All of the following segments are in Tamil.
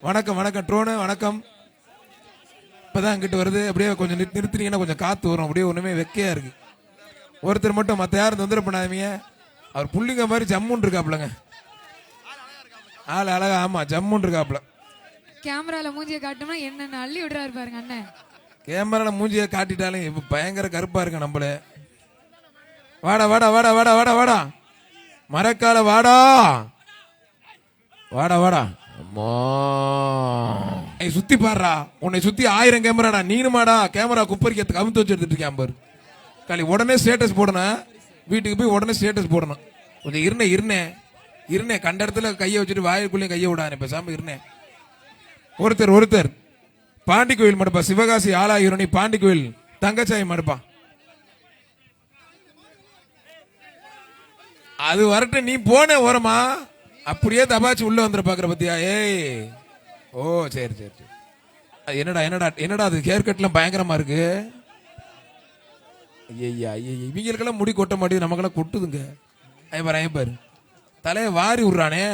வணக்கம் வணக்கம் ட்ரோனு வணக்கம். இப்பதான் அங்கிட்டு வருது. அப்படியே கொஞ்சம் நிறுத்தினீங்கன்னா கொஞ்சம் காத்து வரும். அப்படியே ஒண்ணுமே வெக்கையா இருக்கு. ஒருத்தர் மட்டும் மத்த யாரும் தொந்தரவு பண்ணாதீங்க. அவர் புள்ளிங்க மாதிரி ஜம்முன் இருக்காப்லங்க. ஆள் அழகா. ஆமா ஜம்முன் இருக்காப்ல. கேமரால மூஞ்சியை காட்டணும்னா என்னென்ன அள்ளி விடுறாரு பாருங்க அண்ணன். கேமரால மூஞ்சியை காட்டிட்டாலும் இப்ப பயங்கர கருப்பா இருக்கு நம்மள. வாடா வாடா வாடா வாடா வாடா வாடா மரக்கால வாடா வாடா வாடா. சுத்தி பாடுறா. உன்னை சுத்தி 1000 கேமராடா. நீனுமாடா கேமரா குப்பரிக்கிறதுக்கு அமுத்து வச்சு எடுத்துட்டு இருக்கேன் பாரு. காலி உடனே ஸ்டேட்டஸ் போடணும். வீட்டுக்கு போய் உடனே ஸ்டேட்டஸ் போடணும். கொஞ்சம் இருனே கண்ட இடத்துல கையை வச்சுட்டு வாயுக்குள்ளேயும் கையை விடானே பேசாம இருனே. ஒருத்தர் பாண்டி கோயில் மடுப்பா. சிவகாசி ஆலாயுரணி பாண்டி கோயில் தங்கச்சாய் மடுப்பா. அது வரட்டு. நீ போன ஓரமா அப்படியே தபாச்சு உள்ள வந்துட பாக்குற பத்தியா? ஏய் ஓ சரி சரி சரி. என்னடா என்னடா என்னடா அது ஹேர் கட்லாம் பயங்கரமா இருக்கு. ஐயா இவங்களுக்கெல்லாம் முடி கொட்ட மாட்டேங்குது, நமக்கெல்லாம் கொட்டுதுங்க. ஐயப்பாரு தலையை வாரி விடுறானே.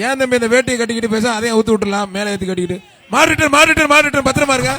ஏன் தம்பி இந்த வேட்டியை கட்டிக்கிட்டு பேச அதையும் ஊத்து விட்டுலாம் மேலே ஏற்றி கட்டிக்கிட்டு மாறிட்டு பத்திரமா இருக்க.